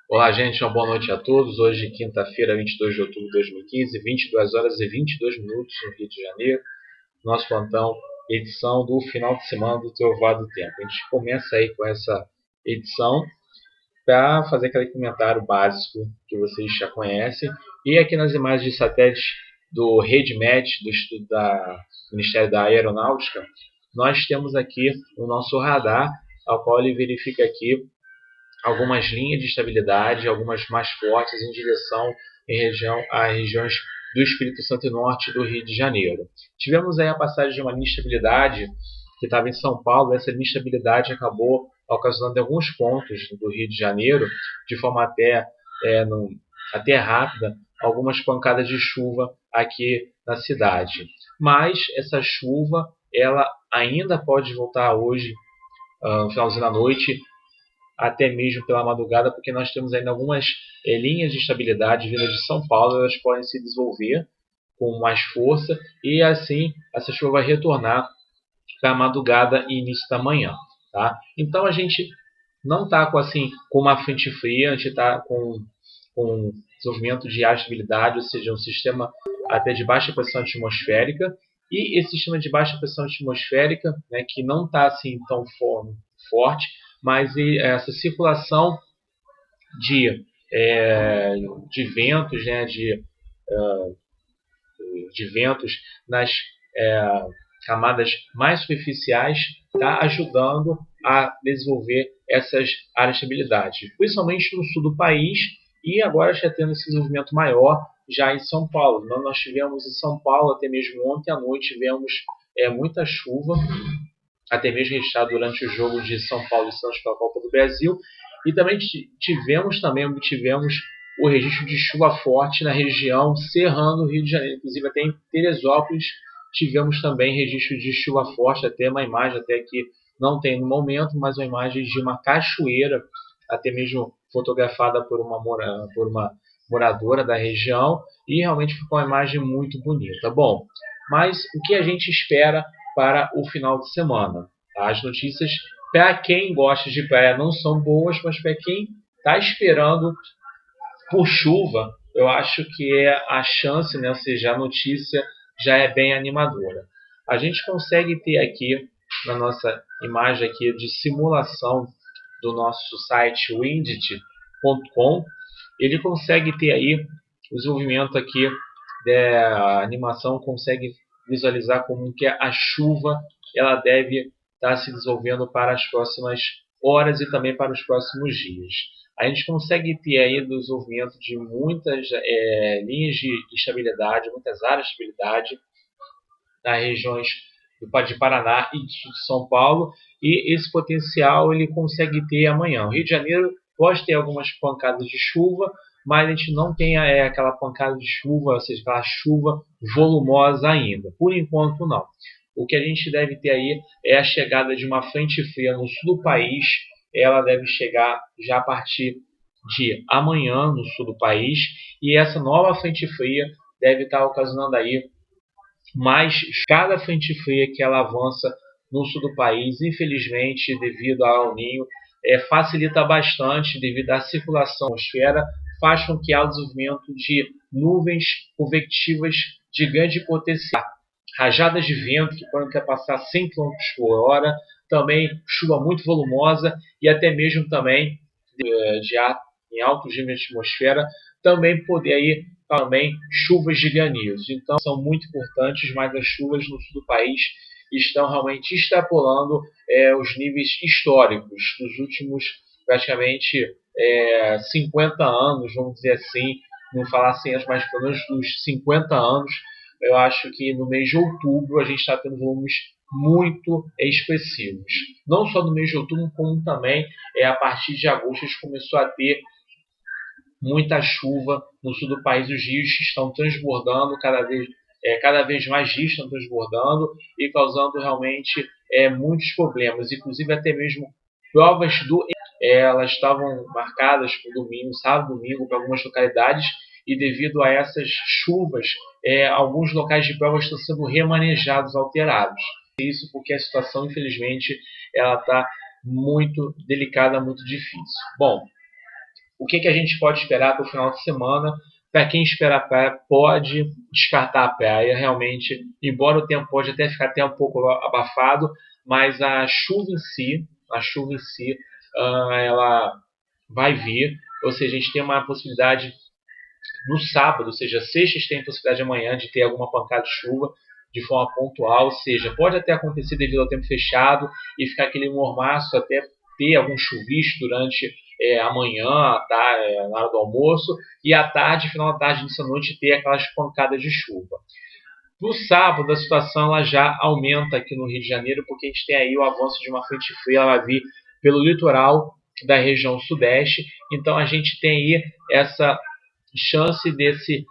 Olá, gente, uma boa noite a todos. Hoje, quinta-feira, 22 de outubro de 2015, 22 horas e 22 minutos no Rio de Janeiro. Nosso plantão, edição do final de semana do Trovoada do Tempo. A gente começa aí com essa edição para fazer aquele comentário básico que vocês já conhecem. E aqui nas imagens de satélite do RedMet, do Estudo do Ministério da Aeronáutica, nós temos aqui o nosso radar, ao qual ele verifica aqui algumas linhas de estabilidade, algumas mais fortes em direção a regiões do Espírito Santo e Norte do Rio de Janeiro. Tivemos aí a passagem de uma linha de estabilidade que estava em São Paulo. Essa linha de estabilidade acabou ocasionando em alguns pontos do Rio de Janeiro, de forma até rápida, algumas pancadas de chuva aqui na cidade. Mas essa chuva ela ainda pode voltar hoje, no finalzinho da noite, até mesmo pela madrugada, porque nós temos ainda algumas linhas de estabilidade vindas de São Paulo. Elas podem se desenvolver com mais força e assim essa chuva vai retornar para a madrugada e início da manhã. Tá? Então a gente não está com uma frente fria, a gente está com desenvolvimento de estabilidade, ou seja, um sistema até de baixa pressão atmosférica. E esse sistema de baixa pressão atmosférica, né, que não está assim tão forte, mas essa circulação de, de ventos, né, de ventos nas camadas mais superficiais, está ajudando a desenvolver essas áreas de estabilidade, principalmente no sul do país, e agora já tendo esse desenvolvimento maior já em São Paulo. Então, nós tivemos em São Paulo, até mesmo ontem à noite, tivemos muita chuva, até mesmo registrado durante o jogo de São Paulo e Santos pela Copa do Brasil. E também obtivemos o registro de chuva forte na região serrana do Rio de Janeiro. Inclusive até em Teresópolis tivemos também registro de chuva forte, até uma imagem até que não tem no momento, mas uma imagem de uma cachoeira, até mesmo fotografada por uma moradora da região, e realmente ficou uma imagem muito bonita. Bom, mas o que a gente espera para o final de semana? As notícias para quem gosta de praia não são boas, mas para quem está esperando por chuva, eu acho que a chance, né, ou seja, a notícia já é bem animadora. A gente consegue ter aqui na nossa imagem aqui de simulação do nosso site windit.com, ele consegue ter aí o desenvolvimento aqui da animação, consegue visualizar como que a chuva ela deve estar se desenvolvendo para as próximas horas e também para os próximos dias. A gente consegue ter aí o desenvolvimento de muitas linhas de estabilidade, muitas áreas de estabilidade nas regiões de Paraná e de São Paulo, e esse potencial ele consegue ter amanhã. O Rio de Janeiro pode ter algumas pancadas de chuva, mas a gente não tem aquela pancada de chuva, ou seja, aquela chuva volumosa ainda. Por enquanto, não. O que a gente deve ter aí é a chegada de uma frente fria no sul do país. Ela deve chegar já a partir de amanhã no sul do país, e essa nova frente fria deve estar ocasionando aí mais cada frente fria que ela avança no sul do país, infelizmente, devido ao El Niño, facilita bastante devido à circulação da atmosfera, faz com que haja o desenvolvimento de nuvens convectivas de grande potencial, rajadas de vento que podem ultrapassar 100 km por hora, também chuva muito volumosa e até mesmo também de ar em altos níveis de atmosfera, também poder aí também chuvas de granizo. Então são muito importantes, mas as chuvas no sul do país estão realmente extrapolando os níveis históricos dos últimos praticamente 50 anos, vamos dizer assim, não falar 100 anos, mas pelo menos dos 50 anos. Eu acho que no mês de outubro a gente está tendo volumes muito expressivos. Não só no mês de outubro, como também a partir de agosto a gente começou a ter muita chuva no sul do país. Os rios estão transbordando, cada vez mais rios estão transbordando e causando realmente muitos problemas. Inclusive até mesmo provas elas estavam marcadas para domingo, sábado, domingo, para algumas localidades, e devido a essas chuvas, alguns locais de prova estão sendo remanejados, alterados. Isso porque a situação, infelizmente, ela está muito delicada, muito difícil. Bom, o que a gente pode esperar para o final de semana. Para quem espera a praia, pode descartar a praia, realmente, embora o tempo pode até ficar até um pouco abafado, mas a chuva em si, ela vai vir, ou seja, a gente tem uma possibilidade no sábado, ou seja, sexta a gente tem possibilidade amanhã de ter alguma pancada de chuva de forma pontual, ou seja, pode até acontecer devido ao tempo fechado e ficar aquele mormaço, até ter algum chuvisco durante amanhã, na hora do almoço, e à tarde, final da tarde, início da noite, ter aquelas pancadas de chuva. No sábado, a situação ela já aumenta aqui no Rio de Janeiro, porque a gente tem aí o avanço de uma frente fria, ela vai vir pelo litoral da região sudeste, então a gente tem aí essa chance desse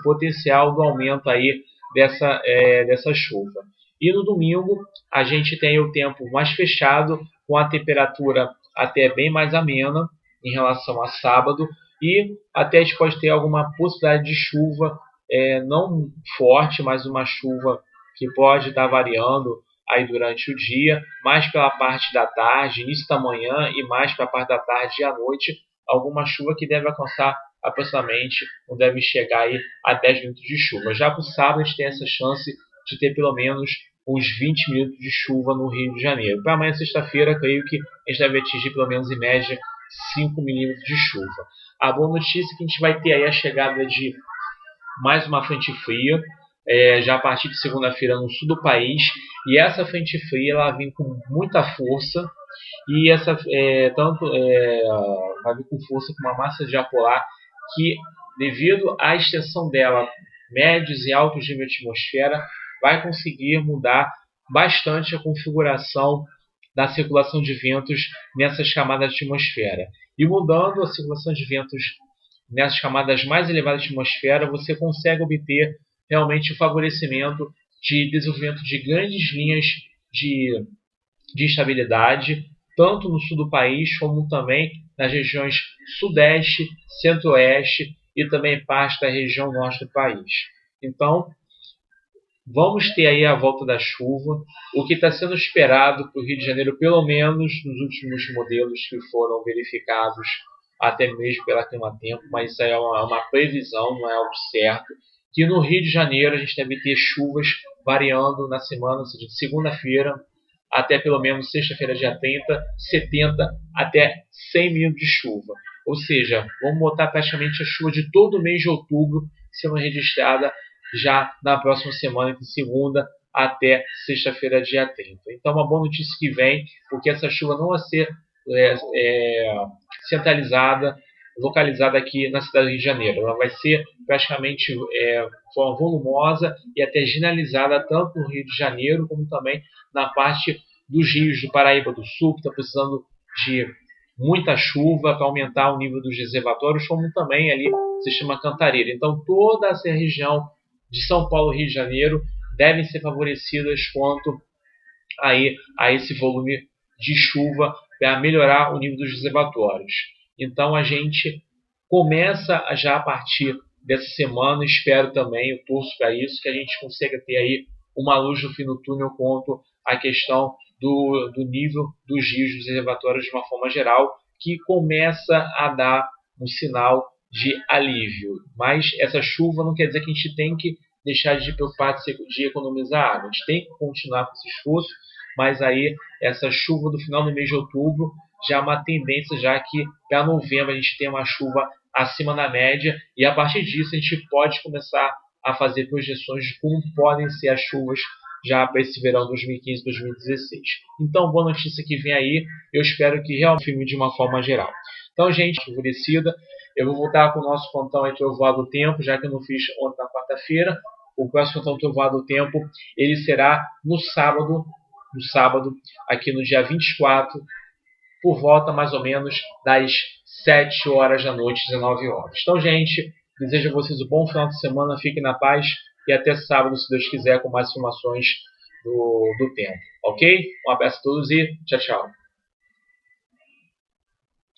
potencial do aumento aí dessa chuva. E no domingo a gente tem o tempo mais fechado, com a temperatura até bem mais amena em relação a sábado, e até a gente pode ter alguma possibilidade de chuva, não forte, mas uma chuva que pode estar variando aí durante o dia, mais pela parte da tarde, início da manhã e mais para a parte da tarde e à noite, alguma chuva que deve alcançar aproximadamente, não deve chegar aí a 10 minutos de chuva. Já para o sábado a gente tem essa chance de ter pelo menos uns 20 minutos de chuva no Rio de Janeiro. Para amanhã, sexta-feira, creio que a gente deve atingir pelo menos em média 5 milímetros de chuva. A boa notícia é que a gente vai ter aí a chegada de mais uma frente fria, já a partir de segunda-feira no sul do país, e essa frente fria ela vem com muita força, e essa vai vir com força com uma massa de ar polar que, devido à extensão dela, médios e altos níveis de atmosfera, vai conseguir mudar bastante a configuração da circulação de ventos nessas camadas de atmosfera. E mudando a circulação de ventos nessas camadas mais elevadas de atmosfera, você consegue obter realmente o favorecimento de desenvolvimento de grandes linhas de estabilidade, tanto no sul do país, como também nas regiões sudeste, centro-oeste e também parte da região norte do país. Então, vamos ter aí a volta da chuva, o que está sendo esperado para o Rio de Janeiro, pelo menos nos últimos modelos que foram verificados, até mesmo pela Climatempo, mas isso aí é uma previsão, não é algo certo, que no Rio de Janeiro a gente deve ter chuvas variando na semana, ou seja, de segunda-feira até pelo menos sexta-feira, dia 30, 70 até 100 milímetros de chuva. Ou seja, vamos botar praticamente a chuva de todo o mês de outubro sendo registrada já na próxima semana, de segunda até sexta-feira, dia 30. Então, uma boa notícia que vem, porque essa chuva não vai ser centralizada, localizada aqui na cidade do Rio de Janeiro. Ela vai ser praticamente de forma volumosa e até generalizada tanto no Rio de Janeiro como também na parte dos rios do Paraíba do Sul, que está precisando de muita chuva para aumentar o nível dos reservatórios, como também ali se chama Cantareira. Então toda essa região de São Paulo e Rio de Janeiro devem ser favorecidas quanto aí a esse volume de chuva para melhorar o nível dos reservatórios. Então a gente começa já a partir dessa semana, espero também, eu torço para isso, que a gente consiga ter aí uma luz no fim do túnel quanto à questão do nível dos rios dos reservatórios de uma forma geral, que começa a dar um sinal de alívio. Mas essa chuva não quer dizer que a gente tem que deixar de preocupar de economizar água. A gente tem que continuar com esse esforço, mas aí essa chuva do final do mês de outubro já é uma tendência, já que para novembro a gente tem uma chuva acima da média, e a partir disso a gente pode começar a fazer projeções de como podem ser as chuvas já para esse verão 2015-2016. Então, boa notícia que vem aí, eu espero que realmente filme de uma forma geral. Então, gente, favorecida, eu vou voltar com o nosso plantão aí Trovoada do Tempo, já que eu não fiz ontem na quarta-feira. O próximo plantão Trovoada do Tempo, ele será no sábado, aqui no dia 24, por volta mais ou menos das 7 horas da noite, 19 horas. Então, gente, desejo a vocês um bom final de semana, fiquem na paz e até sábado, se Deus quiser, com mais informações do tempo. Ok? Um abraço a todos e tchau, tchau.